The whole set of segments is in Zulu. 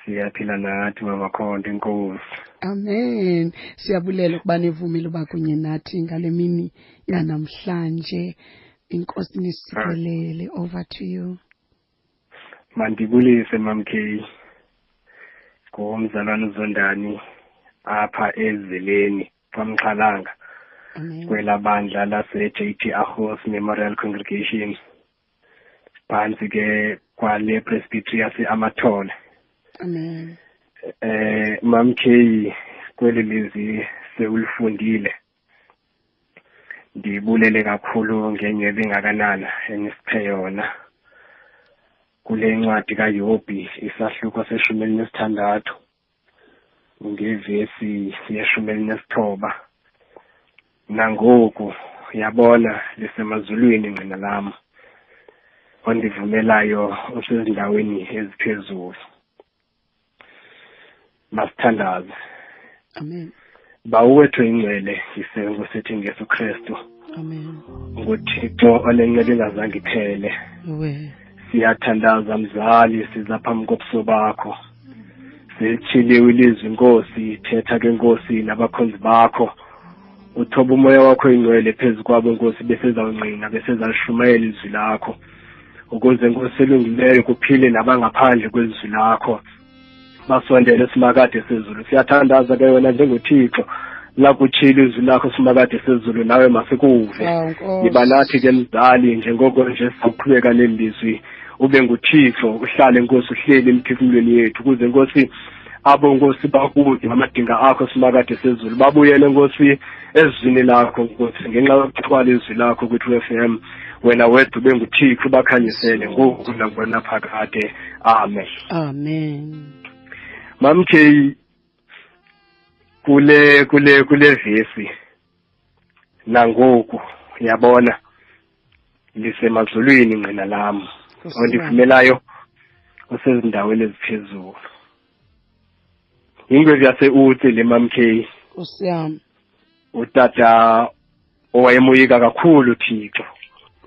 Siyaphila nathi mabakhonto inkosi. Amen. Siyabulela ukuba nevumile uba kunye nathi ngale mini yanamhlanje. Inkosi nisikelele. Over to you. Mandibulise mamkhe. Ngomzalwane uZondani apha eZeleni kwaMxhalanga. Amen. Kwelabandla lase JT Ahos Memorial Congregation. Phansi ke kwale Presbytery yase-Amathole. Amen. Mamkhe kweli lizwi sewulifundile. Ndibulele kakhulu ngenyebe engakanana enisiphe yona. Kule ncwadi kaYobhi isahluko se-16 ngevesi ye-19. Nangoku yabona lisemazulwini ngqina lami. Ondivumelayo usezindaweni eziphezulu. Masithandaze. Amen. Bawethu ingcwele isenzo sethi Jesu Kristu. Amen. UThixo onenceba engazange iphele. Siyathandaza mzali siza phambi kobuso bakho. Sithiliwe ilizwi Nkosi, thetha ke Nkosi nabakhonzi bakho. Uthoba umoya wakho ingcwele phezu kwabo Nkosi besezawungqina besezalishumayela izwi lakho. Ukuze Nkosi elungileyo kuphile nabangaphandle kwezwi lakho. Basondele simakade sezulu. Siyathandaza ke wena njengoThixo lakutshila izwi lakho simakade sezulu nawe masikuve. Yiba nathi ke mzali njengoko nje siqhubeka lelizwi. Ube nguThixo uhlale Nkosi uhleli emphefumulweni yethu ukuze Nkosi abo Nkosi bakude amadinga akho simakade sezulu babuyele Nkosi ezwini lakho Nkosi ngenxa yokuthwala izwi lakho kwethu FM. Wena wedwa ube nguThixo bakhanyisele ngoku nangona phakade. Amen. Amen. Mamkhe kule vesi nangoku yabona lisemazulwini ngqina lami. Ondivumelayo usezindaweni eziphezulu. Ingwevu yase-Utsi le mamkhe. Usiyami. Utata owayemoyika kakhulu uThixo.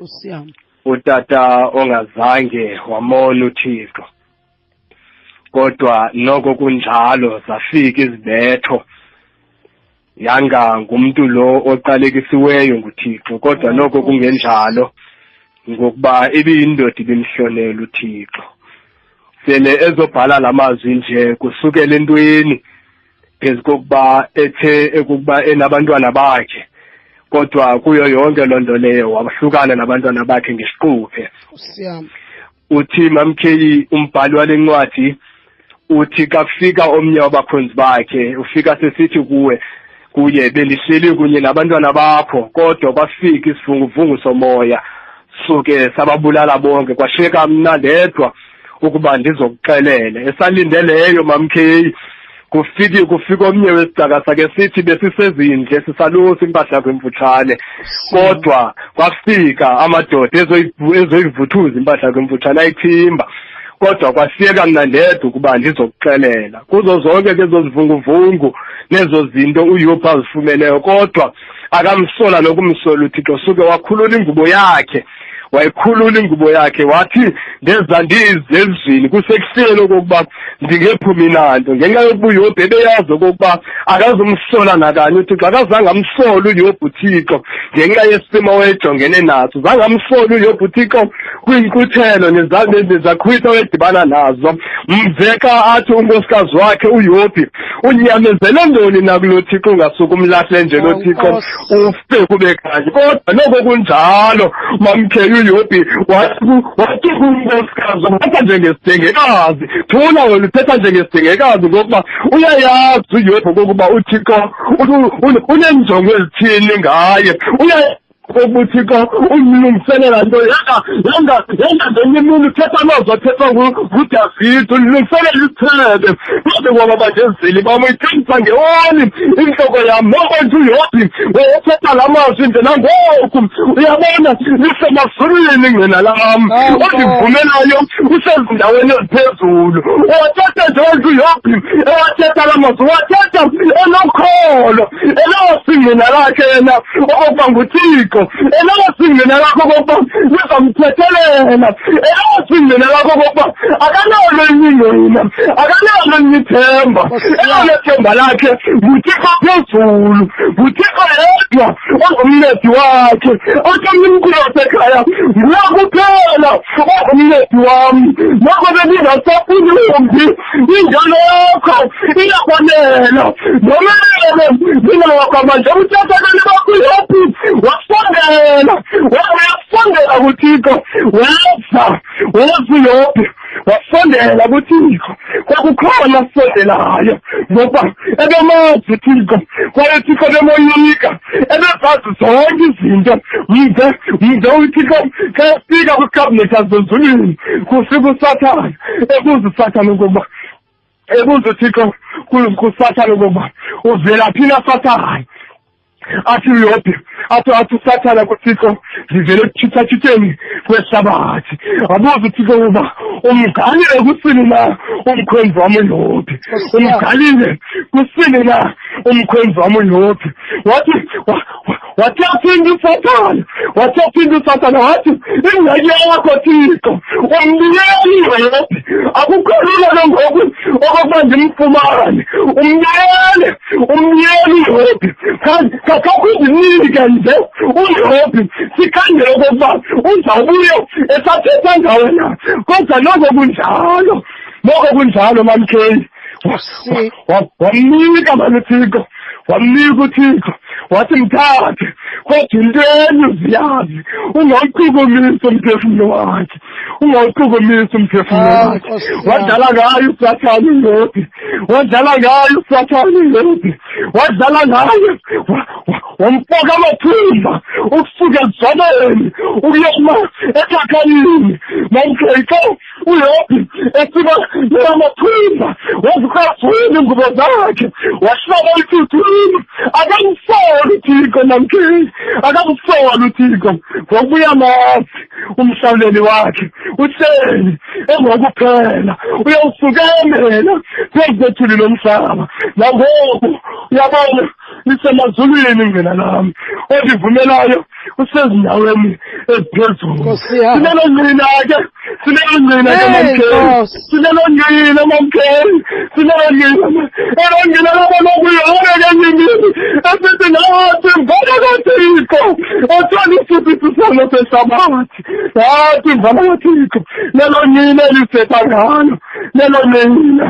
Usiyami. Utata ongazange wamona uThixo. Kodwa noko kunjalo zafika izibetho. Yanga ngumuntu lo oqalekisiweyo nguThixo kodwa noko kungenjalo. Ngokuba ibiyindoda ibimhlonela uThixo. Sele ezobhala lamazwi nje kusukela entweni phezu kokuba ekuba enabantwana bakhe. Kodwa kuyo yonke lonto leyo wahlukana nabantwana bakhe ngesiquphe. Usiyami. Uthi mamkhe umbhali walencwadi uthi kakufika omnye wabakhonzi bakhe ufika sesithi kuye belihleli kunye nabantwana bakho kodwa kwafika isivunguvungu somoya suke sababulala bonke kwasheka mna ndedwa ukuba ndizokuxelela esalindeleyo mamkhe kufika omnye wesigaba sake sithi besisezindle sisalusa impahla yakho emfutshane kodwa kwafika amadoda ezoyivuthuza impahla yakho emfutshane ayithimba kodwa kwasiyeka mna ndedwa ukuba ndizokuxelela kuzo zonke ke zozivunguvungu nezo zinto uYobhi azifumeleyo kodwa akamsola nokumsola uThixo suke wakhulula ingubo yakhe wayikhulula ingubo yakhe wathi ndeza ndize ezwini kusekuseni okokuba ndingephumi nanto ngenxa yokuba uYobhi ebeyazi okokuba akazumsola nakanye uThixo akazange amsola uYobhi uThixo ngenxa yesimo wayejongene naso zange amsola uYobhi uThixo kwinkquthelo nezakhwitha wedibana nazo mveka athi unkosikazi wakhe uYobhi unyamezele ntoni nakulo Thixo ungasuka umlahle nje lo Thixo ufike kube kanje kodwa noko kunjalo mamkhe uYobhi wathi kunkosikazi wathatha njengesidengekazi thula wena uthetha njengesidengekazi ngokuba uyayazi uYobhi okokuba uThixo unenjongo ezithini ngaye kokuba uThixo umlungiselela nto yanga ngenye imini uthetha amazwi athethwa nguDavide ulungiselela isithebe kodwa kwaba bangezeli bam uyithembisa ngewani intloko yam noko nje uYobhi uthetha la mazwi nje nangoku uyabona lisemazulwini ngqina lam ondivumelayo usezindaweni eziphezulu wathetha nje wenje uYobhi ewathetha la mazwi wathetha enokholo elawasingqina lakhe yena okokuba nguThixo elawasingqina lakho okokuba lizamthethelela elawasingqina lakho okokuba akanalo ingqina akanalo elona nithemba elona themba lakhe nguThixo phezulu, nguThixo yedwa ongumncedi wakhe. Othanda umkhulu wasekhaya nguye kuphela ongumncedi wami. Ngakho bengingasafuni umbi, injalo yakho iyakwanela. Nomele ngingawakho manje uthathakele bakuyaphi wasondela, wasondela kuThixo weza uyophi wasondela kuThixo. Kwakukhona asondelayo ngoba ebemazi uThixo, kwaye uThixo bemoyika, ebezazi zonke izinto. Mze uThixo kayafika kwikhabinethi yazezulwini, kufika uSathane ebuza uSathane ukuba uThixo kuSathane ukuba uvela phina Sathane. Athi uyophi, athi uSathane kuThixo ngivele ekuthitheni kwehlabathi. Abuza uThixo ukuba umgalile kusini na umkhwenzi wami uyophi, umgalile kusini na umkhwenzi wami uyophi. Wathi aphinda uSathane, wathi ingxaki yakho Thixo umniyeli uyophi. Akukho lula longoku okokuba ndimfumane umniyeli uyophi. Kakakuzimika nje uyophi, sikhangele okokuba uzawubuye esathetha ngawe na. Kodwa noko kunjalo mamkheyi wamnika mani uThixo, wamnika uThixo wathi mthathe, kodwa intweni uziyazi, ungawuchukumisi umphefumulo wakhe, ungawuchukumisi umphefumulo wakhe. Wadlala ngayo uSathane uyophi, wadlala ngayo uSathane uyophi, wadlala ngayo wamfoka amathumba ukusuka ezwaneni ukuyoma ekhakhalini. Mamkheyi uyophi esiba amathumba wazukazwini ingubo zakhe wahlala ethuthwini. Akamsoli uThixo namkheyi, akamsoli uThixo ngokubuya mazi umhlawuleli wakhe uhleli engokuphela uyawusukemela phezu kwethuli lomhlaba. Nangoku uyabona lisemazulwini ngena lami olivumelayo usezindaweni eziphezulu. Sinelongqina-ke mamkheyi, elongqina labanokuyona kenyimini esithi nathi mvala kaThixo othanda isifiso salo sehlabathi. Nathi mvala kaThixo lelongqina elisetha ngalo, lelongqina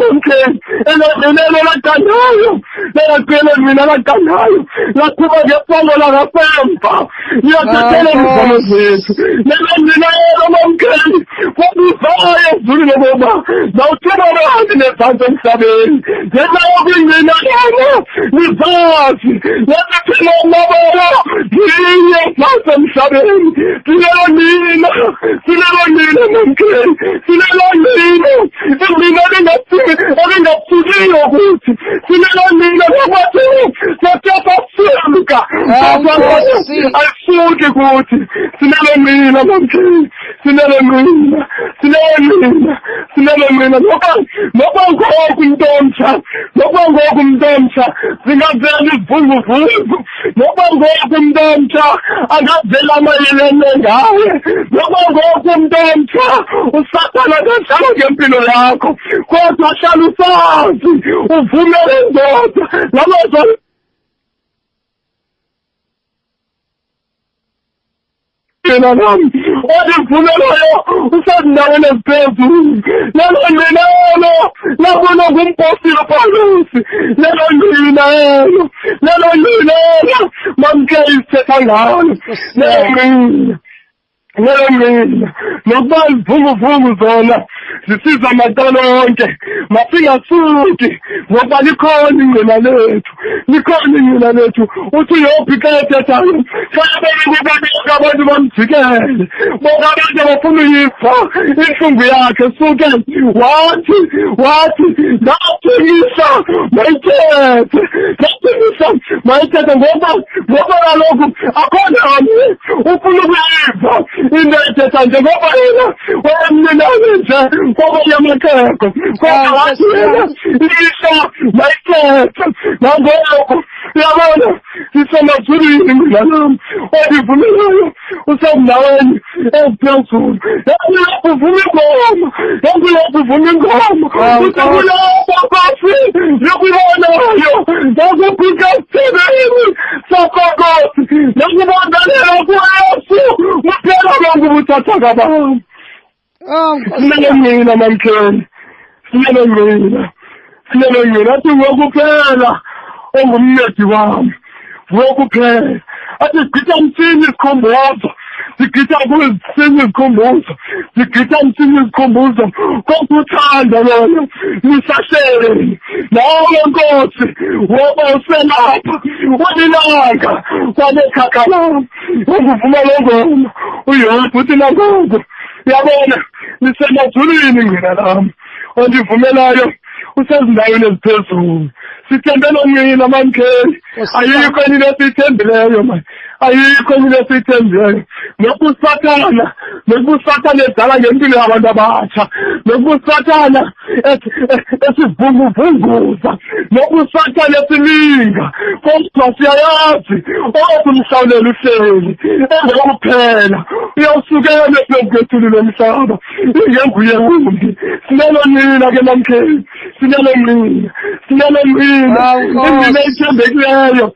mamkheyi, elongqina elagandayo, lelaqela mina lagandayo laqhuba ngefongo langasemva liyathathela izizalo zethu. Lelongqina mamkheyi kwabuzayo ezulwini ngoba zawuthuma bani nezantsi emhlabeni ngenxa yokwingqina yona nizazi lesiphilo mabona yinye ezantsi emhlabeni. Sinelongqina mamkheyi, sinelongqina ingqina elingaphukiyo ukuthi sinelongqina lokwathi sathapha ayisuki kuthi sinelongqina mamkheyi, sinelongqina noba ngoku umntu omtsha zingavela izivunguvungu, noba ngoku umntu omtsha angavela amayelene ngawe, noba ngoku umntu omtsha uSathane angadlala ngempilo yakho, kodwa hlala usazi uvumele indoda nabazali nami olivumelayo usezindaweni eziphezulu. Lelongqina labona ngumpostile uPawulosi, lelongqina mamkheyi sithetha ngalo, lelongqina nokuba izivunguvungu zona zisiza macala onke masingasuki ngoba likhona ingqina lethu. Uthi uyophi ka ethethayo bonke abantu bamjikele, bonke abantu abafuna uyifa inhlungu yakhe suke wathi ndathengisa mayithethe ngoba kaloku akhona nje ufuna ukuyiva into ethetha nje ngoba yena wayemninayo nje ngoba yamatheko kodwa wathi yena isa mayithethe. Nangoku uyabona sisemazulwini mina nami odivumelayo usemnaweni eziphezulu lapho uvuma ingoma lapho uvuma ingoma usekulapho Nkosi yokubonayo nakubhika sithebeni sakho Nkosi nakubongalela kuYesu uphela ngokubuthatha kabani sinele mina mamkheni sinele mina athi ngokuphela ongumncedi wami ngokuphela athi gqitha msini isikhumbuzo sigqitha kuzisini isikhumbuzo sigqitha msini isikhumbuzo kokuthanda lona nisahleli nawe Nkosi woba uselapha ulilanga kwalekhakha lami unguvuma longoma uyodwa uthi nangoku uyabona nisemazulwini mina lami ondivumelayo usezindaweni eziphezulu sithembele mina mamkheli ayikho enye lesithembileyo manje ayikho enye lesithembileyo nokusathana edala ngempilo yabantu abatsha nokusathana esivunguvunguza nokusathana esilinga kodwa siyayazi okumhlawulela uhleli engokuphela uyawusukela phezu kwethuli lomhlaba ingenguye kumbi sinelo nina ke mamkheli sinelo mina indlela ethembekileyo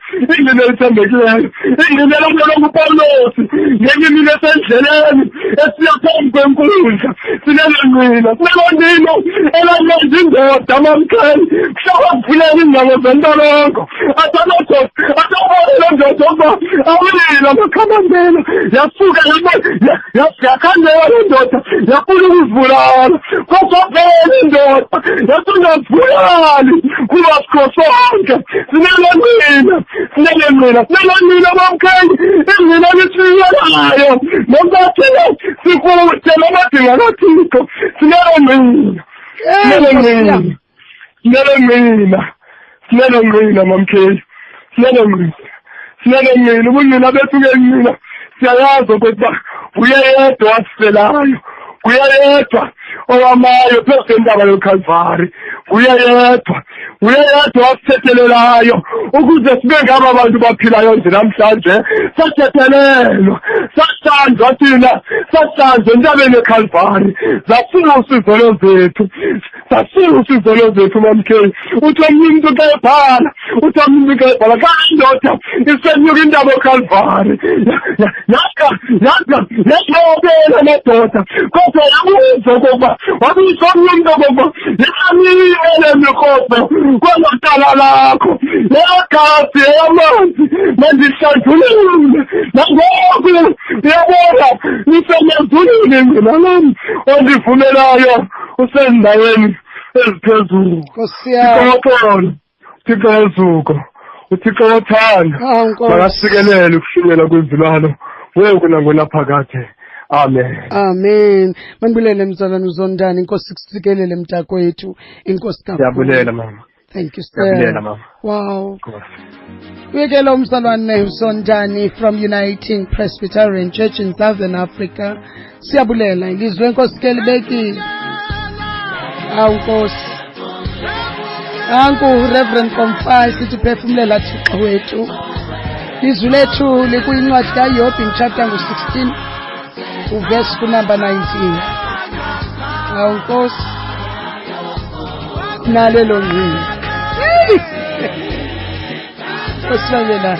indlela lokuPawulosi ngenye mina esendleleni esiya phambi kwenkundla sinelo nina elangenza indoda mamkheli kuhlawavulela indawo zentolongo atobona ndoda ukuba awulile amakhamandela yasuka yakhandela le ndoda yafuna ukuzibulala kodwa vele indoda yasingazibulali kuba sikho sonke sinele mina mamkheli ingqina lisiyelayo nombathele sikude namadinga kaThixo sinele mina mamkheli sinele mina ubunina bethu ngenina siyayazi ukuba uyedwa wasifelayo uyedwa owamayo phezu kwentaba yoKhalvari uyedwa wasithethelelayo ukuze sibe ngaba abantu baphilayo nje namhlanje sathethelelwa sahlanjwa thina sahlanjwa entabeni yeKhalvari zafika usizolo zethu mamkheli uthi omunye umuntu kayebhala kanti indoda isenyuka intaba yoKhalvari yakubela madoda kodwa yabuza okokuba wabisa omunye umuntu okokuba yanile mikhoso kwezatala lakho legasi yamanzi mandihlanjulule nangoku uyabona nisemazulwini mina nami ondivumelayo usendaweni eziphezulu Thixo wezuko uThixo wothanda makasikelele ukushiyela kwezilalo wekunangona phakathe Amen. Mandibulele mzalwane uZondani, inkosi kusikelele mntakwethu, inkosi kakhulu. Siyabulela mama. Thank you sir. Siyabulela mama. Wow. Uyekela umzalwane uZondani from Uniting Presbyterian Church in Southern Africa. Siyabulela ilizwe inkosi kelibekile. Nkosi. Reverend Komfai sithi phefumulela Thixo wethu. Izwi lethu likuyincwadi kaYobhi chapter 16. Verse number 19. Nkosi nalelo ngini. Kusabela.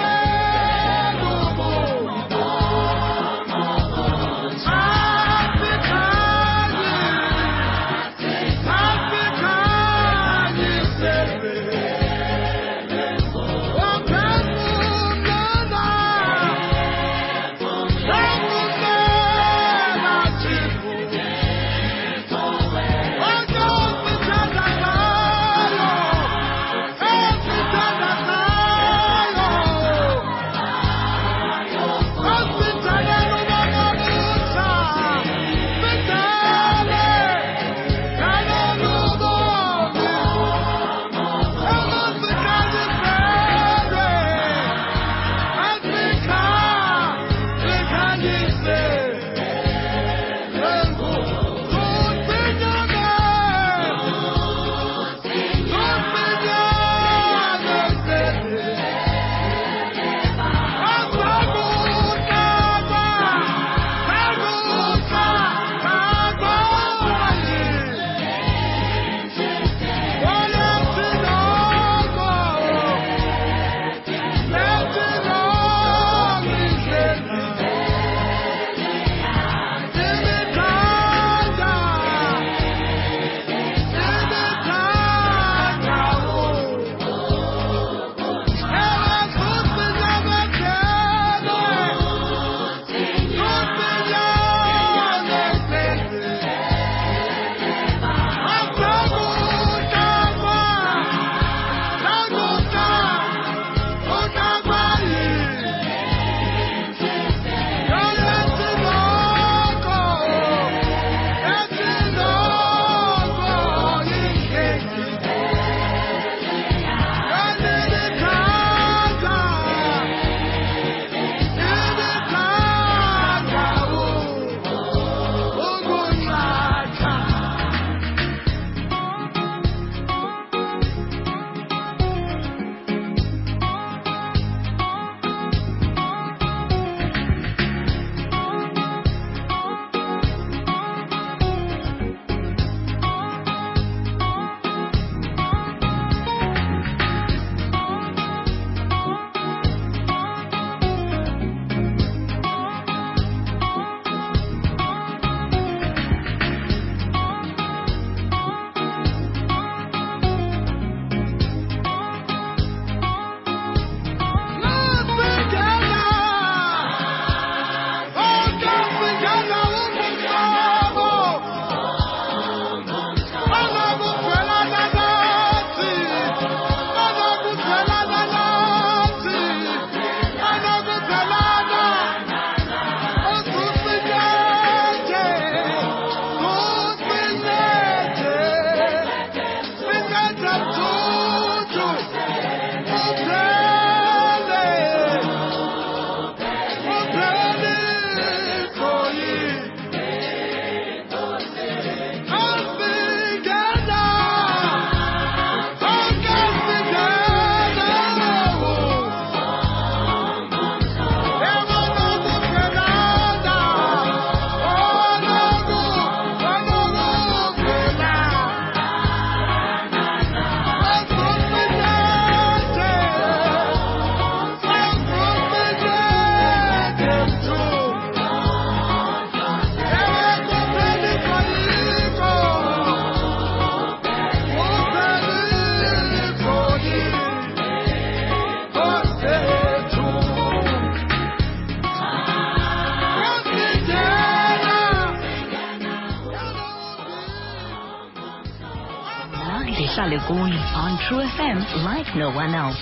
Dihlale Kuni on True FM like no one else.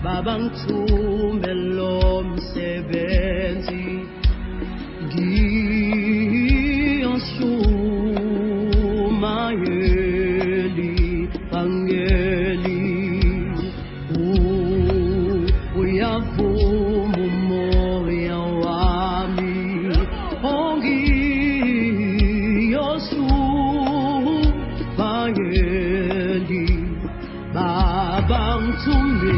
Babangithume lo msebenzi ngiyoshumayeli bangeli uyavuma umoya wami ongiyoshumayeli babangithume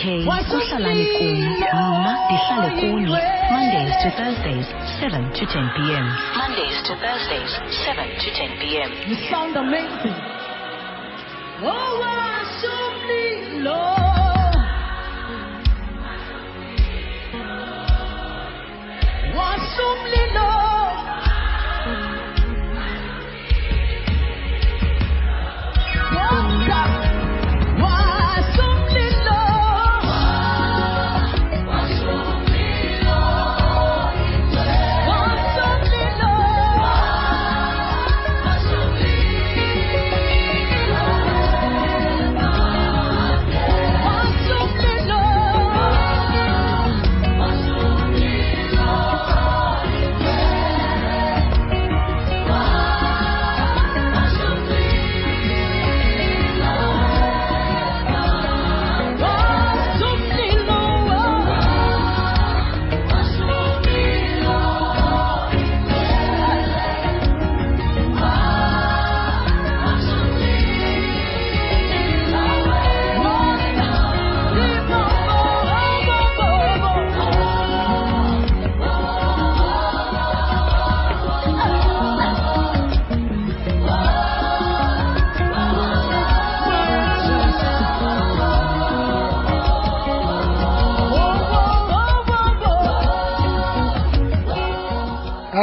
K, uhlala Kuni, mina Dihlale Kuni, Mondays to Thursdays, 7 to 10 p.m. Mondays to Thursdays, 7 to 10 p.m. You sound amazing. Oh, I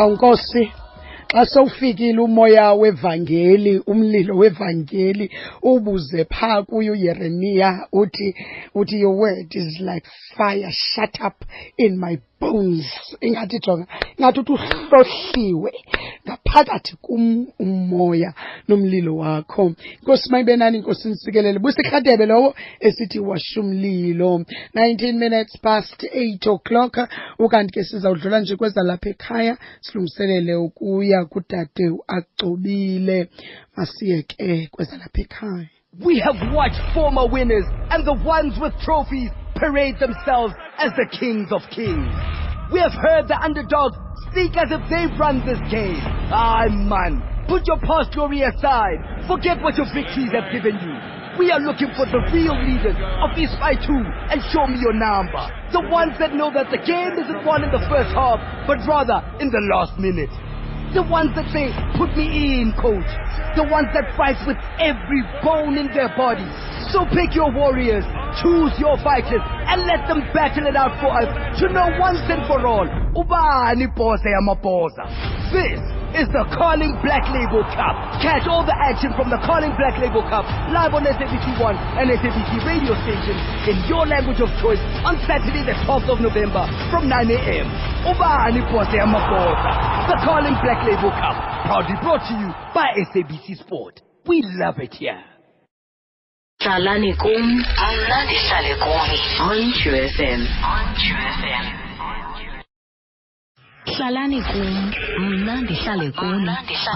Nkosi, xa sowufikile umoya wevangeli, umlilo wevangeli, ubuze phaa kuyo Yeremiya uthi your word is like fire shut up in my bones. Ingathi jonga, ingathi uhlohliwe ngaphakathi kum umoya nomlilo wakho. Nkosi mayibenani, Nkosi nisikelele. Busikhatebe lowo esithi washumlilo. 19 minutes past 8 o'clock. Ukanti ke sizawudlula nje kweza lapha ekhaya silungiselele ukuya kudade uAgcobile. Masiye ke kweza lapha ekhaya. We have watched former winners and the ones with trophies parade themselves as the kings of kings. We have heard the underdogs speak as if they run this game. Man, put your past glory aside. Forget what your victories have given you. We are looking for the real leaders of Ispai 2 and show me your number. The ones that know that the game isn't won in the first half, but rather in the last minute. The ones that say, put me in, coach. The ones that fight with every bone in their body. So pick your warriors, choose your fighters, and let them battle it out for us to know once and for all. Ubani pose yamaposa. This is the Carling Black Label Cup. Catch all the action from the Carling Black Label Cup live on SABC 1 and SABC radio stations in your language of choice on Saturday the 12th of November from 9 a.m. Ubani pose yamaposa. The Carling Black Label Cup, proudly brought to you by SABC Sport. We love it here. Hlalani kum, mna ndihlale kuni. On True FM. On True FM. Hlalani kum, mna ndihlale kuni.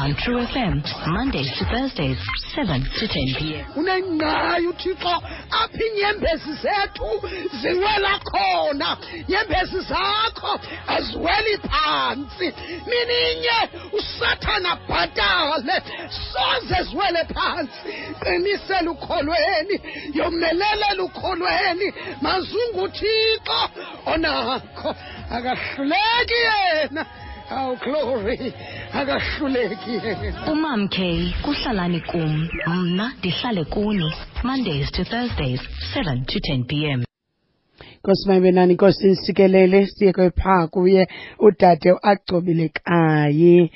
On True FM, Mondays to Thursdays, 7 to 10 p.m. Unengayo uThixo apha inyembezi zethu ziwela khona. Nyembezi zakho aziweli phansi. Mininye uSathana bhatale soze ziwele phansi. Qinisela ukholweni, yomelele ukholweni. Mazungu uThixo onakho akahluleki yena. Oh glory, akahluleki yena. Umam K, kuhlalani kum, mna ndihlale kuni. Mondays to Thursdays, 7 to 10 p.m. Nkosi mayibenani, Nkosi nisikelele siye kwepha kuye udade uAgcobile kayi.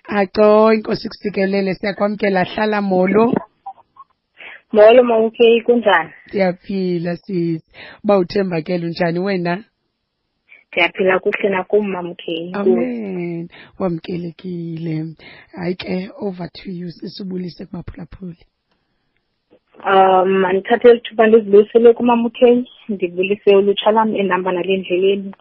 Aco, Inkosi kusikelele siyakwamkela, hlala molo. Molo mawuke kunjani? Siyaphila sisi. Ba uthembakele njani wena? Siyaphila kuhle nakumama mke. Amen. Wamkelekile. Hayi ke, over to you sisubulise kubaphulaphuli. Ngithathe lithuba ndizibuyisele kumama uKay, ndibulise ulutsha lami enihamba nalendleleni,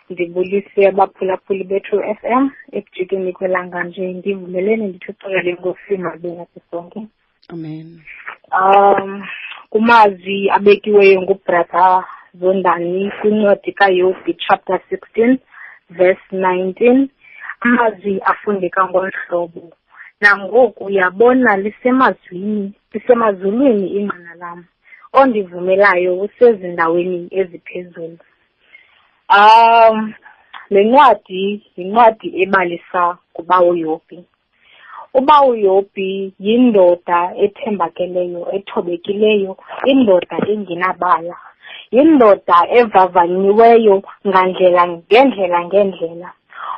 ndibulise abaphulaphuli beTrue FM ekujikeni kwelanga nje, ndivumelene ndithi uxolele Nkosi mabenga sisonke. Amen. Kumazwi abekiweyo ngubrother Zondani kwincwadi kaYobhi chapter 16 verse 19, amazwi afundeka ngolu hlobo. Nangoku uyabona lisemazulwini inqina lam, ondivumelayo usezindaweni eziphezulu. Le ncwadi yincwadi ebalisa kubawo Yobhi. Ubawo Yobhi yindoda ethembakeleyo, ethobekileyo, indoda engenabala, yindoda evavanyiweyo ngendlela.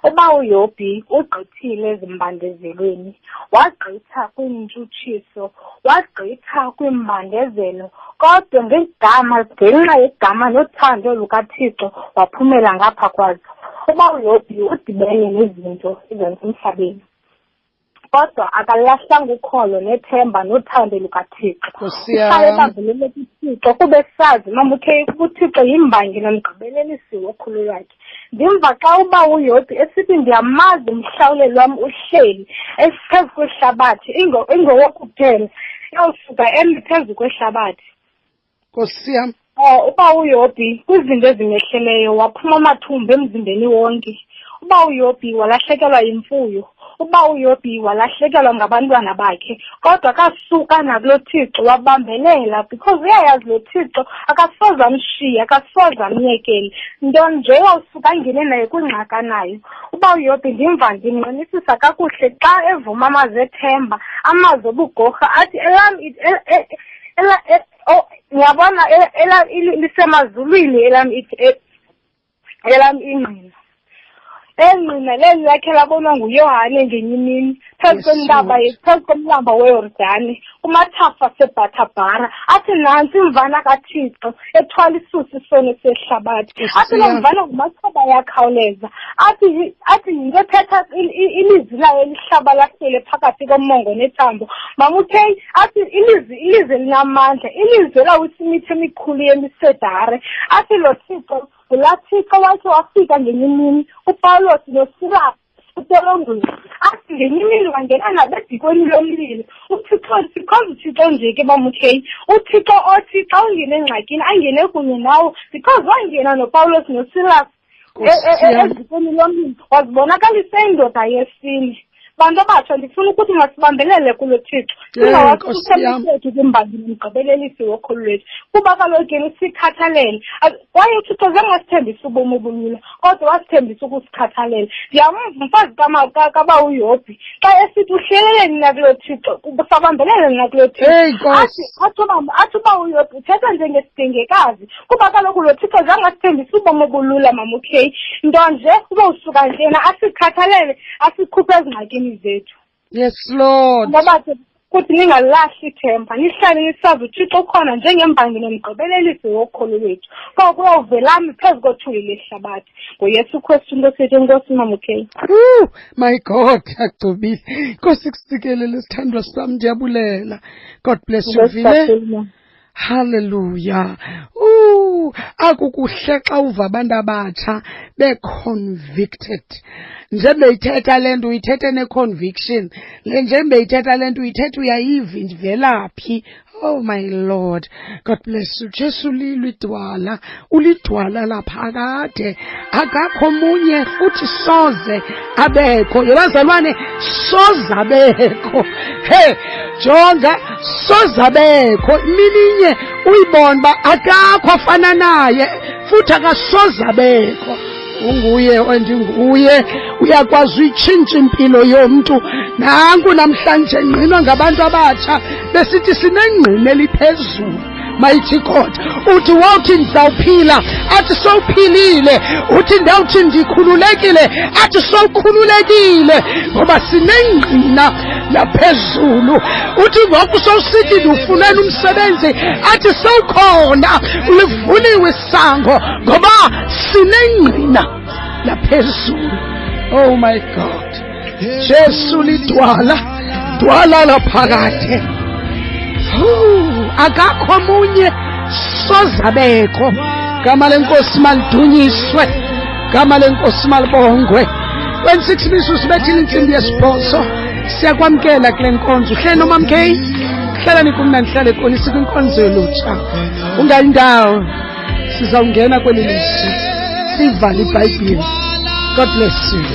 Ubawo Yobhi ugqithile ezimbandezelweni, wagqitha kwintshutshiso, wagqitha kwimbandezelo, kodwa ngenxa yegama nothando lukaThixo waphumela ngapha kwazo. Ubawo Yobhi udibene nezinto ezensemhlabeni, kodwa akalahlanga ukholo nethemba nothando lukaThixo. Uhlale ebambelele kuThixo kube sazi mama uKay uThixo yimbangi nomgqibelelisi wokholo lwakhe. Ndimva xa ubawo Yobhi esithi ndiyamazi umhlawuleli wam uhleli esiphezu kwehlabathi, ingowokuphela yosuka phezu kwehlabathi. Nkosi yam. Ubawo Yobhi kwizinto ezimehleleyo waphuma amathumbu emzimbeni wonke. Ubawo Yobhi walahlekelwa yimfuyo. Ubawo Yobhi walahlekelwa ngabantwana bakhe, kodwa kasuka nakulo Thixo wabambelela, because uyayazi lo Thixo akasoze amshiye, akasoze amyekele, nto nje wawusuka angene naye kwingxaka nayo. Ubawo Yobhi ndimva ndimnqanisisa kakuhle xa evuma amazwi ethemba, amazwi obugorha athi ngiyabona lisemazulwini elam inqina. engqineleni lakhe labonwa nguYohane ngenye imini phezu kwentaba phezu komlambo weYordani kumathafa aseBhathabhara athi nantsi imvana kaThixo ethwala isusi isono sehlabathi athi lo mvana ngumathaba yakhawuleza athi yinto ethetha ilizwi layo elihlabalasele phakathi komongo nethambo mamukheyi athi ilizwi linamandla ilizwi lawo isimitho emikhulu yemisedare athi lo Thixo ulathixo wakhe wafika ngenye imini uPawulos noSilas utolongweni athi ngenye imini wangena nabedikweni lomlilo uThixo because uThixo nje ke bamukheyi uThixo othi xa ungene engxakini angene kunye nawe because wangena noPawulos noSilas edikweni lomlilo wazibonakalisa indoda yesini bantu abatsha ndifuna ukuthi masibambelele kulo Thixo singawathuthelisethu kwimbali nomgqibelelisi wokholo lwethu kuba kaloku yena usikhathalele kwaye uThixo zangasithembisa ubomi obulula kodwa wasithembisa ukusikhathalela ndiyamva umfazi kaba uYobhi xa esithi uhleleleni nakulo Thixo sabambelele nakulo Thixo athi uba uYobhi uthetha njengesidingekazi kuba kaloku lo Thixo zangasithembisa ubomi obulula mamukheyi nto nje uba usuka njena asikhathalele asikhuphe ezingxakini zethu. Yes Lord. Ngoba kuthi ningalahli ithemba nihlale nisazi uThixo ukhona njengembangi nomgqibelelisi wokholo lwethu koko uvelami phezu kothuli lehlabathi ngoYesu Kristu Nkosi yethu Nkosi mamukheyi. My God agcobile Nkosi kusikelele sithandwa sami ndiyabulela. God bless you Vile. Hallelujah. Akukuhle xa uva abantu abatsha be-convicted. Njembe ithetha lento uyithethe ne-conviction. Njembe ithetha lento uyithetha uyayiva indivelaphi. Oh my Lord. God bless you. Jesu lilidwala. Ulidwala lapha kade. Akakho munye futhi soze abekho. Yabazalwane soze abekho. Hey, jonga soze abekho. Mininye uyibona ba akakho afana naye futhi akasoze abekho. Unguye ondinguye uyakwazi uyitshintsha impilo yomntu nanku namhlanje ngqinwa ngabantu abatsha besithi sinengqine eliphezulu. Mighty God uthi wawuthi ndizawuphila athi sowuphilile uthi ndawuthi ndikhululekile athi sowukhululekile ngoba sinengqina laphezulu. Uthi ngoku sowusithi ndiwufunela umsebenzi athi sowukhona ulivuliwe isango ngoba sinengqina laphezulu. Oh my God. Jesu lidwala dwala laphakade. Akakho munye sozabekho. Gama lenkosi malidunyiswe, gama lenkosi malibongwe. When 6 minutes bethile insimbi yesibhozo siyakwamkela kule nkonzo. Uhleli nomamkheyi hlala nikumna nihlale khona sikwinkonzo yolutsha ungayindawo sizawungena kweli lizwi sivale iBhayibhile. God bless you.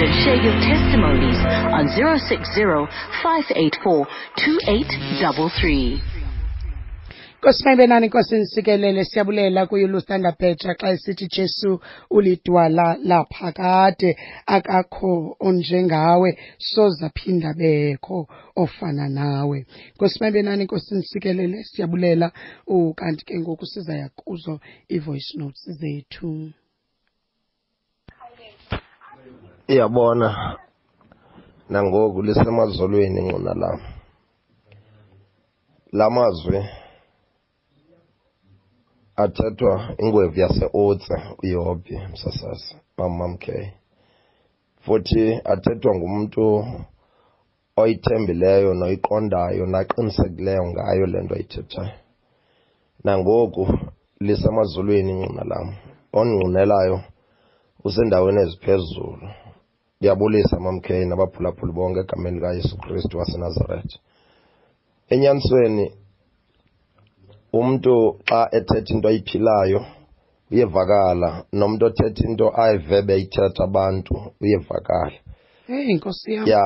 and share your testimonies on 060-584-2833. Kosimayibelani Nkosi nisikelele siyabulela kuyo Lusthanda Petra xa esithi Jesu ulidwala laphakade akakho onjengawe sozaphinda bekho ofana nawe. Kosimayibelani Nkosi nisikelele siyabulela kanti ke ngoku sizaya kuzo ivoice notes zethu. Iyabona nangoku lisemazolweni ngqona lamazwi athethwa ingwevu yase-Otse uYobhi Msasasa mamamkhe futhi athethwa ngumuntu oyithembileyo noyiqondayo naqinisekileyo ngayo lento ayithethayo. Nangoku lisemazulwini ngqina ongqinelayo usendaweni eziphezulu. Ngiyabulisa mamkhe nabaphulaphuli bonke egameni likaYesu Kristu waseNazaretha. Enyanisweni umuntu xa ethetha into ayiphilayo uyevakala, nomuntu othetha into ayivebe ithetha abantu uyevakala. Nkosi yami. Ya,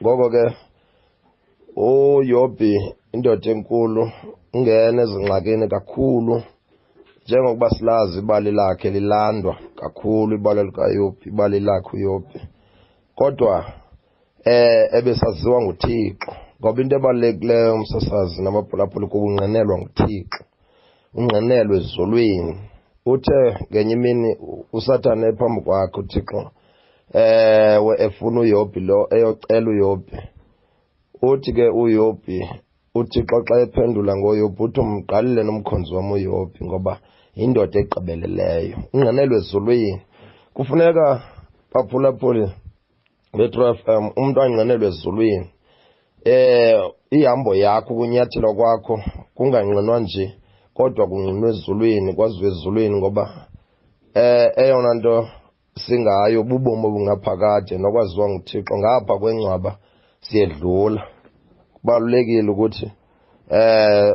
ngoko ke uYobhi indoda enkulu ungena ezingxakini kakhulu, njengokuba silazi ibali lakhe lilandwa kakhulu, ibali likaYobhi, ibali lakhe uYobhi. Kodwa ebesaziwa nguThixo, ngoba into ebalulekileyo umsasazi nabaphulaphuli kubunqenelwa nguThixo, unqenelwe ezulwini. Uthe ngenye imini uSathane ephambi kwakhe uThixo efuna uYobhi lo eyocela uYobhi. Uthi ke uYobhi uThixo xa ephendula ngoYobhi uthi umqalile nomkhonzi wam uYobhi ngoba indoda egqibeleleyo, unqenelwe ezulwini. Kufuneka baphulaphuli bethu umuntu anqenelwe ezulwini. Ihambo yakho kunyathelo kwakho kunganqinwa nje kodwa kunqinwe ezulwini, kwaziwe ezulwini, ngoba eyona nto singayo bubomi obungaphakade nokwaziwa nguThixo. Ngapha kwengcwaba siyedlula. Kubalulekile ukuthi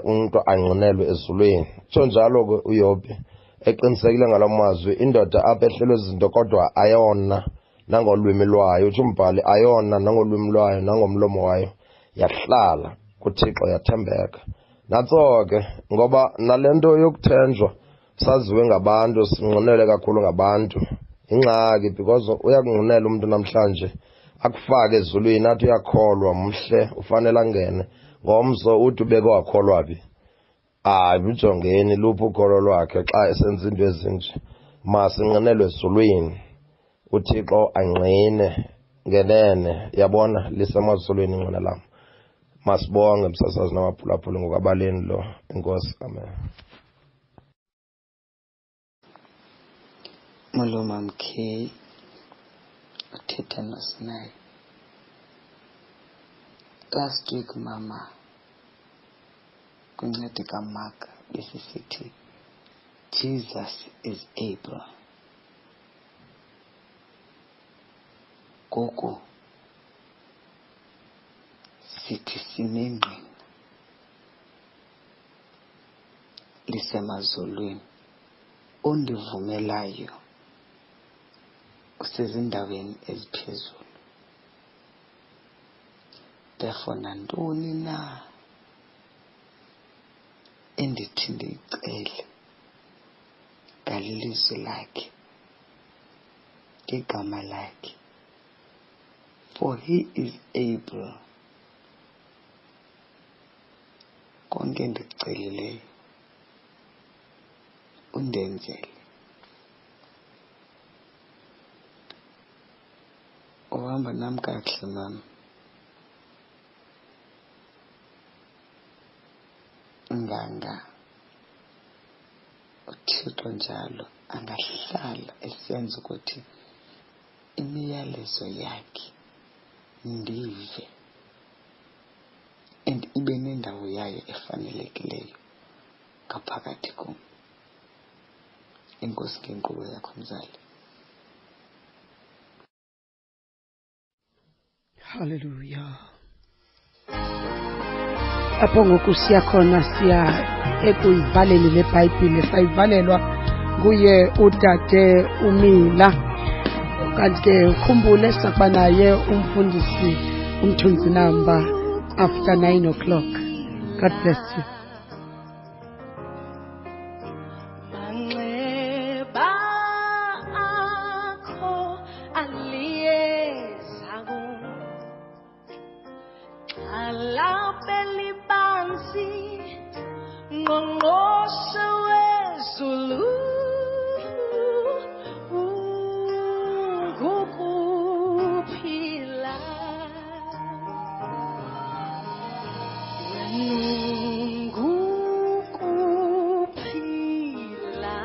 umuntu anqinelwe ezulwini. So njalo ke uYobhi eqinisekile ngalamazwi, indoda apha ehlelwe izinto kodwa ayona nangolwimi lwayo. Uthi umbhali ayona nangolwimi lwayo nangomlomo wayo yahlala kuThixo yathembeka. Natso ke ngoba nalento yokuthenjwa saziwe ngabantu, sinqinele kakhulu ngabantu. Ingxaki because uyakunqinela umuntu namhlanje akufake ezulwini athi uyakholwa mhle ufanele angene, ngomso uthi ubeke wakholwa phi. Ujongeni luphi ukholo lwakhe xa esenza into ezinje. Masinqinelwe ezulwini, uThixo angqine ngenene. Yabona lisemazulwini ngqina lam. Masibonge msasazi nabaphulaphuli ngokabaleni lo. Inkosi, amen. Muloma mkhe uthetha nosinayo. Last week mama kuncedi kaMark besisithi Jesus is able. Gogo sithi sinengqina lisemazulwini ondivumelayo usezindaweni eziphezulu. Therefore nantoni na endithi ndiyicele ngalilizwi lakhe, ngegama lakhe, for he is able, konke ndicelileyo undenzele. Uhamba nami kakuhle mama. Nganga uThixo njalo angahlala esenza ukuthi imiyalezo yakhe ndive and ibe nendawo yayo efanelekileyo ngaphakathi kum. Inkosi ngenkqubo yakho mzali. Hallelujah. Apho ngoku siyakhona siya ekuyivaleni leBhayibhile, sayivalelwa nguye udade uMila. kanti ke ukhumbule sakuba naye umfundisi uMthunzi Namba after 9 o'clock. God bless you. Manxeba akho aliyezayo alabeli bansi ngqongqoshe wezulu ukuphila ukuphila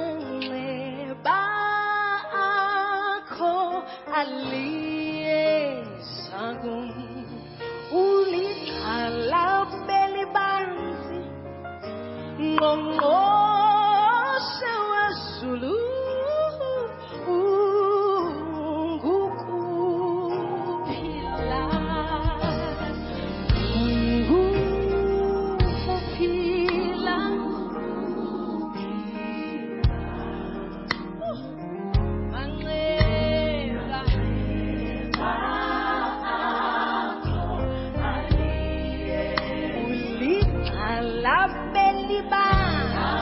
manxeba akho aliyezayo ulixhalabeli bansi ngqongqoshe wezulu ukuphila ukuphila manxeba ulixhalabeli bansi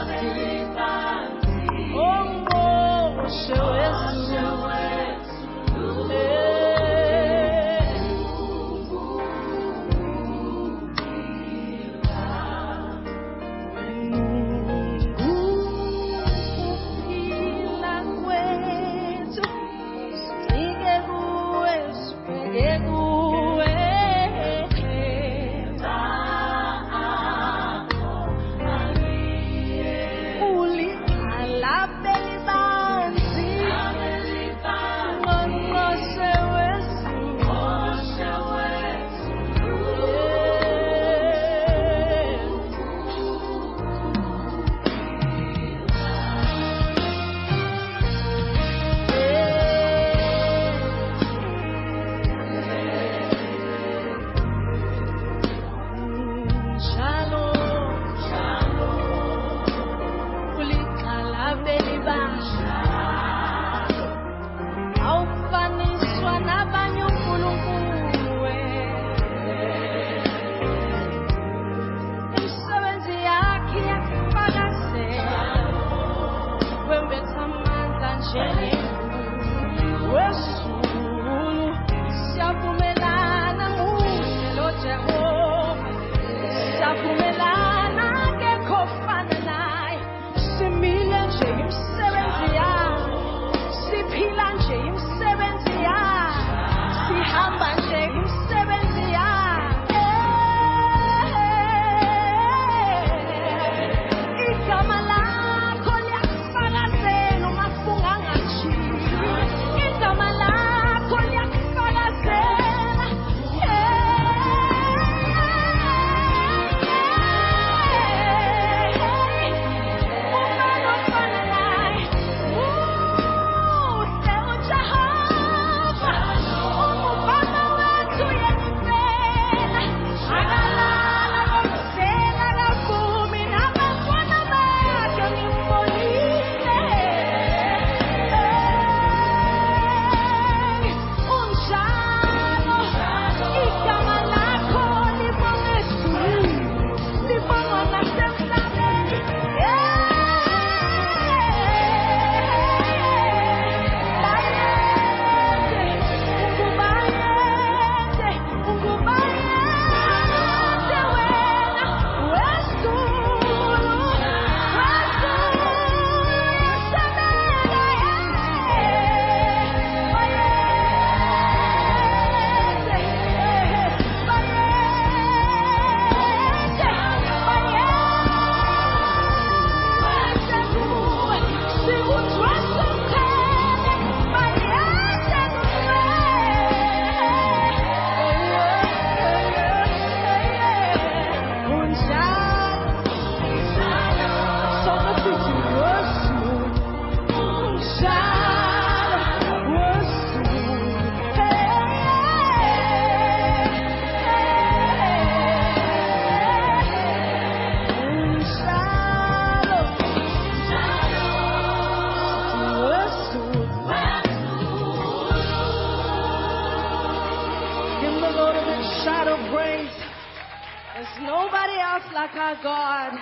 There's nobody else like our God.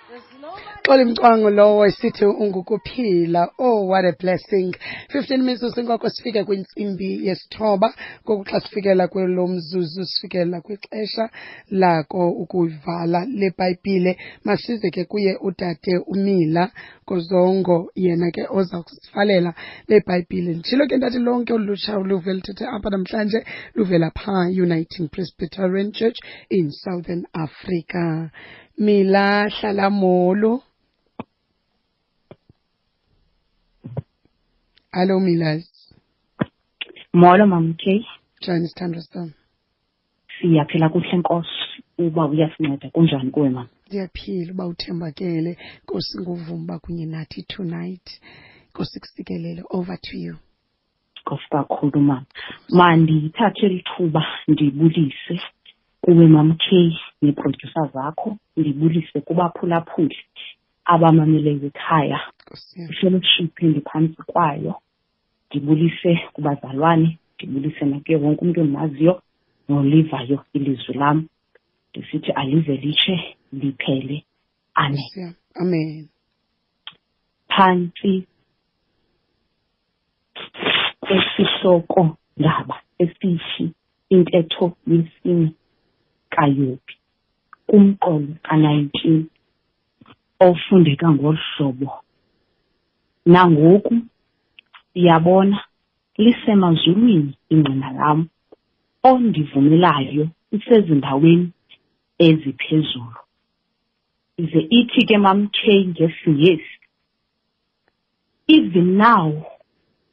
There's nobody. Xoli Mcwango lowo esithi ungukuphila. Oh, what a blessing. 15 minutes usinkoko sifike kwintsimbi yesithoba. Ngoku xa sifikela kwelo mzuzu sifikela kwixesha lako ukuvala leBhayibhile. Masize ke kuye udade uMila Kozongo yena ke oza kusifalela leBhayibhile. Nditshilo ke ndathi lonke ulutsha luvela lithethe apha namhlanje luvela phaa Uniting Presbyterian Church in Southern Africa. Mila hlala molo. Hello Milas. Molo mamke. Njani sithandwa sami? Siyaphila kuhle Nkosi. Uba uyasinceda kunjani kuwe mama? Ndiyaphila uba uthembakele. Nkosi nguvumba kunye nathi tonight. Nkosi kusikelele, over to you. Nkosi kakhulu mama. Mandithathe lithuba ndibulise kuwe mamke neproducer zakho, ndibulise kubaphulaphuli abamameleyo ekhaya. Fellowship ndiphansi kwayo. Ndibulise kubazalwane, ndibulise nake wonke umuntu omaziyo nolivayo ilizwi lam. Ndisithi alize liche liphele. Amen. Amen. Phansi esihloko ndaba esithi intetho yesine kaYobi kumqolo ka-19 ofundeka ngohlobo. Nangoku siyabona lisemazulwini ingqina lam, ondivumelayo isezindaweni eziphezulu. Ize ithi ke mamke ngesiNgesi, even now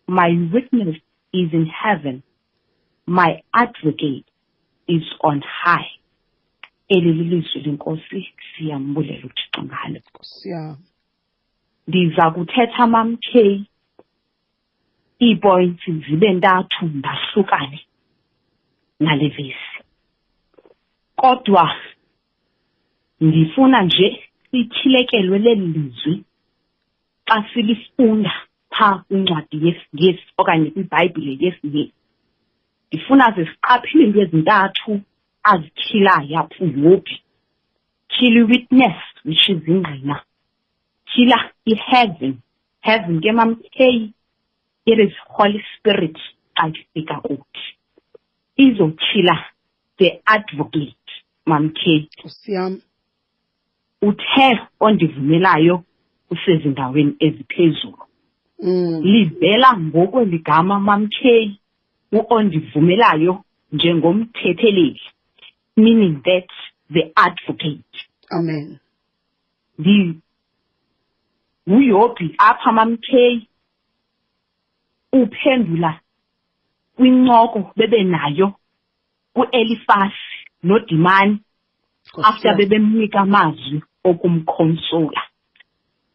my witness is in heaven, my advocate is on high. Elilizwi lenkosi siyambulela uThixo ngalo. Ndiza kuthetha mamke iipoints zibe ntathu ndahlukane nale vesi. Kodwa ndifuna nje sithilekelwe leli lizwi xa silifunda phaa kwincwadi yesiNgesi okanye kwiBhayibhile yesiNgesi. Ndifuna ze siqaphele into ezintathu azithilayo apho uYobi. Thila witness, which is ingqina. Thila i-heaven. Heaven ke mamke, it is Holy Spirit xa ifika kuthi. Izothila the advocate mamke. Uthe ondivumelayo usezindaweni eziphezulu. Livela ngokweligama mamke ondivumelayo njengomthetheleli, meaning that the advocate. Amen. uYobi apha mamke uphendula kwincoko bebe nayo uElifasi noDimani after bebemnika amazwi okumkhonsola.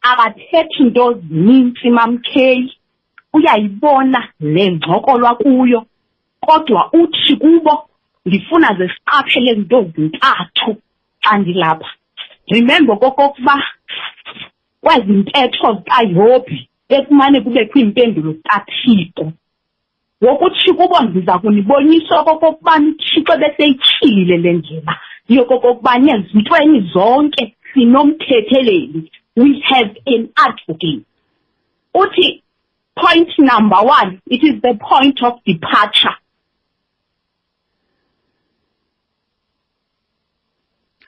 Akathethi into zininzi mamke, uyayibona le ngxokolwa kuyo, kodwa uthi kubo ndifuna ze siqaphele into zintathu xa ndilapha. Remember kokokuba kwazintetho kaYobi ekumane kube kwiimpendulo kaThixo. Wokuthi kubo ndiza kunibonisa okokuba uThixo beseyitshilile le ndlela yokokubana ezintweni zonke sinomthetheleli. We have an advocate. Uthi point number 1, it is the point of departure.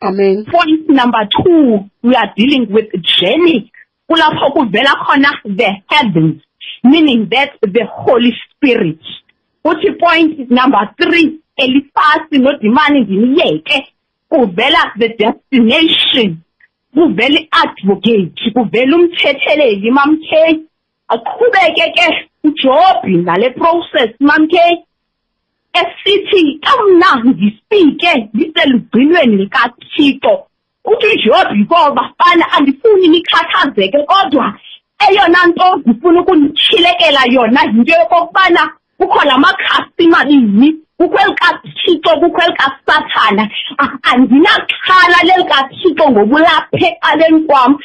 Amen. Point number 2, we are dealing with journey. Kulapho kuvela khona the heavens, meaning that the Holy Spirit. Uthi point number 3, Elifasi noDimani ndiniyeke, kuvela the destination. Kuvela advocate, kuvela umthetheleli mamke. Aqhubeke ke uJobi ngale process mamke. Esithi kamna ngisipike ngiselugcinweni likaThixo. Uthi uJobi ngoba bana andifuni nikhathazeke, kodwa eyona nto ngifuna ukunithilekela yona into yokubana kukho lamakhasi mabini, kukho elikaThixo kukho elikaSathana. Andinaxhala lelikaThixo ngobulapha eqaleni kwam.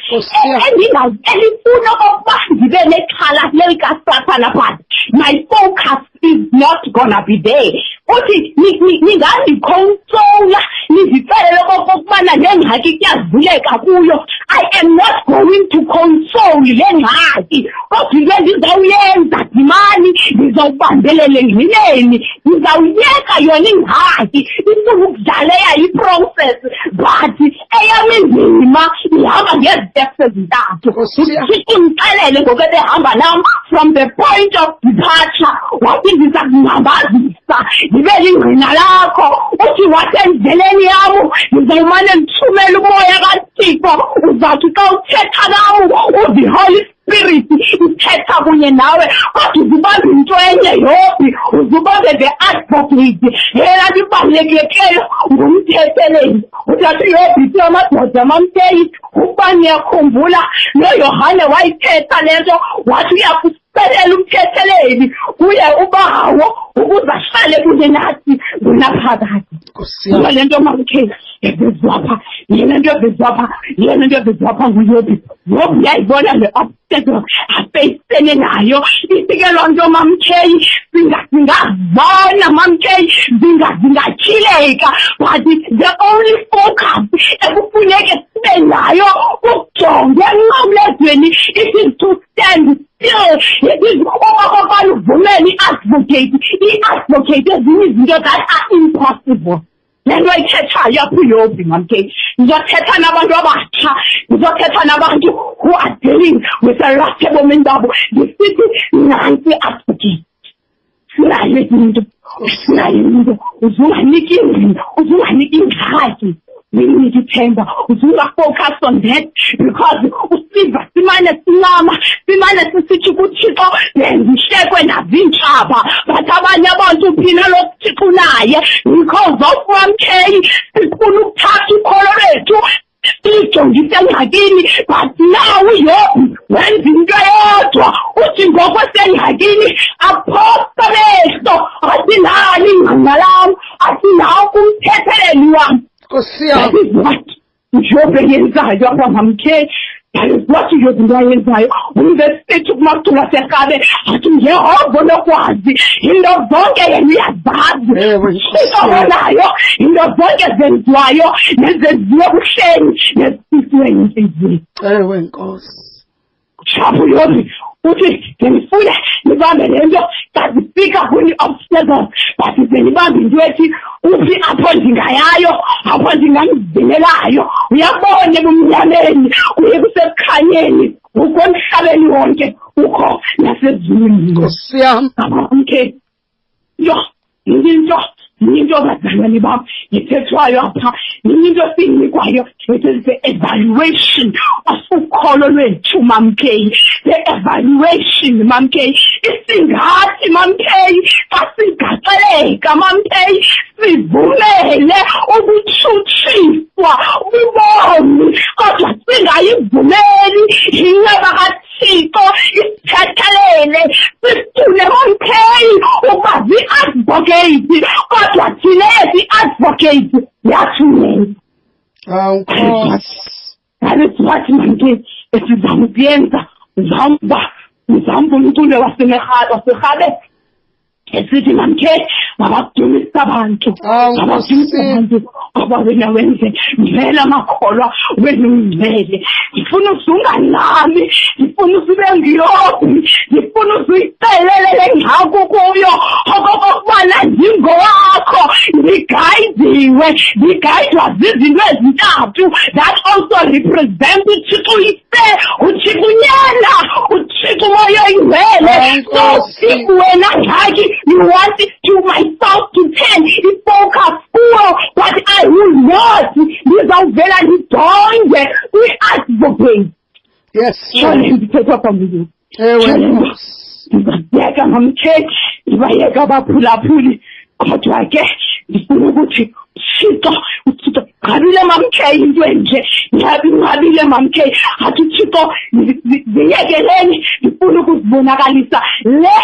Elifuna okokuba ndibe nexhala lelikaSathana, but my focus is not gonna be there. uthi ningandiconsola nizixelele okokubana le ngxaki kuyavuleka kuyo. I am not going to console le ngxaki kodwa into ndizawuyenza dimani ndizawubambelele ngcineni ndizawuyeka yona ingxaki ifuna ukudlaleya i-process but eyam indima ihamba ngezi-steps ezintathu. Ndixelele ngoku ebehamba nam from the point of departure wathi ndiza kungambazisa ndibe lingqina lakho uthi wasendleleni yam ndizawumane ndithumele umoya kaThixo uzawuthi xa uthetha nam the Holy Spirit ithetha kunye nawe kodwa uzibambe into enye Yobi uzibambe the advocate yena libalulekileyo ngumthetheleli uzathi Yobi amadoda mamtheyi ukuba niyakhumbula noYohane wayithetha lento wathi uyakuselela umthetheleli kuye ubawo ukuze ahlale kunye nathi kunaphakade. Ngoba lento mamtheyi ebezwapha yena nto ebezwapha nguYobi. Yobi uyayibona le obstacle afeyisene nayo ifike loo nto mamtheyi singazibona mamtheyi zingatyhileka but the only focus ekufuneke sibe nayo ukujonga enqamlezweni it is to stand still. It is okokokubana uvumele i-advocate ezinye izinto that are impossible. Lento ayithethayo apho uYobi mamtheyi ndizothetha nabantu abatsha ndizothetha nabantu who are dealing with a lot ebomini babo ndisithi nansi advocate sinayo into uzunganiki ingqina uzunganiki ingxaki we themba uzungafocus on that because usiva simane sinama simane sisithi kuThixo ndishekwe nazintshaba but abanye abantu phina lokuThixo naye because of mamtheyi sifuna ukuthatha ukholo lwethu sijongise engxakini but now Yobi wenza into eyodwa uthi ngokwesengxakini aphosa behlo athi nani ingqina lam athi nawo kumthetheleli wam. That is what Yobi yenzayo apha mamtheyi. That is what Yobi wayenzayo umvesithi kumathula seRhabe athi Yehova lokwazi into zonke yena uyazazi sikobonayo into zonke zenziwayo nezenziwe kuhleni nezisisiwe enhliziyweni. Ewe Nkosi. Chapu Yobi uthi ngifuna nibambe lento kazifika kuni obstacles but nibambe into ethi uthi apho ndingayayo apho ndingamzinelayo uyabona ebumnyameni uye kusebukhanyeni ukomhlabeni wonke ukho nasezulwini. Nkosi yami. Okay. Into bazalwane bam yithethwayo apha into sinikwayo it is the evaluation of ukholo lwethu mamtheyi. The evaluation mamtheyi isingathi mamtheyi xa sigaxeleka mamtheyi sivumele ukutshutshiswa ubomi kodwa singayivumeli inqaba kaThixo isithethelele sifune mamtheyi ukuba zi-advocate kodwa thina ezi-advocate yathumela. That is what mamtheyi esizama kuyenza uzamba umculo waseRhabe esithi mamtheyi mabadumisa abantu aba wena wenze ngivela amakholwa wena ungcwele ngifuna uzungane nami ngifuna usibe ngiyobi ngifuna uzicelele ngakho kuyo okokubana ngingowakho ngigayidwa zizinto ezintathu that also represent uThixo uThixo unyana uThixo umoya oyingcwele. So if wena ngaki you want to myself to turn focus but I will not ngizawuvela ngidonge kwi-advocate. Yes. Ndithetha kwamini ndibazeka mamtheyi ndibayeka abaphulaphuli kodwa ke ndifuna ukuthi uThixo ngabile mamtheyi into enje ngabile mamtheyi athi uThixo ziyekeleni ndifuna ukuzibonakalisa le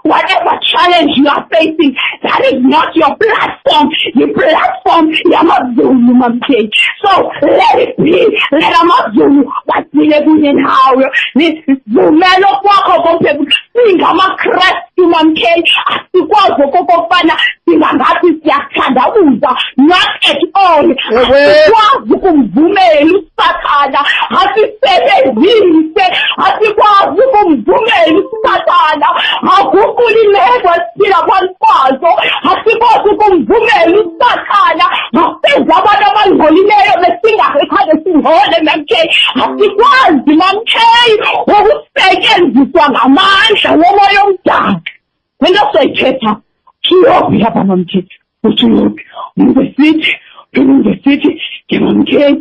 whatever challenge you are facing that is not your platform. The platform yamaZulu mamtheyi. So let it be let amaZulu bathile kunye nawe nivumelo kwakho konke singamaKrestu mamtheyi asikwazi okokubana asikwazi ukumvumela usathana asisebenzise, asikwazi ukumvumela usathana aguqule imeko esiphila phansi kwazo, asikwazi ukumvumela usathana asenze abantu abangcolileyo besingakhethane singole mamkheyi, asikwazi mamkheyi ukusetshenziswa ngamandla womoya omdaka. Wena soyithetha uyophi lapha mamkheyi, uthi uyophi ungesithi ngimamkheyi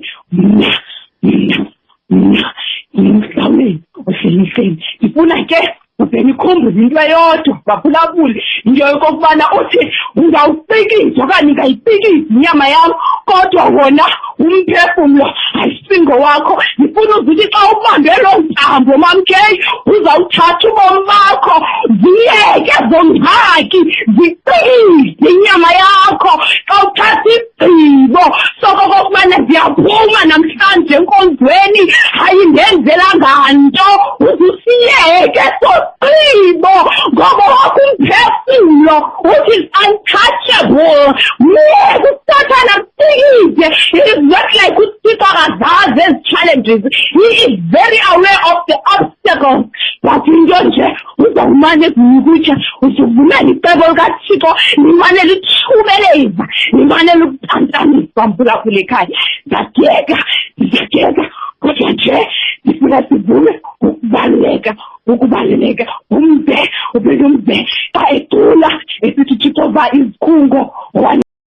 ngimhlawuleni ohlelihleli. Ngifuna ke ubheni ikhumbuze into eyodwa baphulaphule into yokokubana uthi uzawusikizwa okanye ngayisikizi inyama yami kodwa wona umphefumulo ayisingo wakho. Ngifuna ukuthi xa ubambe lo ntambo mamkheyi uzawuthatha ubomi bakho ziyeke zongxaki ziqize inyama yakho. Xa uthatha isigqibo sokokubana ziyaphuma namhlanje enkonzweni ayindenzelanga nto uzusiyeke sosigqibo ngoba wakho umphefumulo uthi is untouchable. Miyeke usathana kusikize. It is not like uThixo akazazi ezi challenges. He is very aware of the obstacles. But into nje uzawumane kukutsha uzovumela icebo likaThixo nimane lithubeleza nimane luphantamisa mphulaphula ekhaya. Ngiyakeka kodwa nje ngifuna sivume ukubaluleka umbe ubeke umbe xa ecula esithi Thixo va izikhungo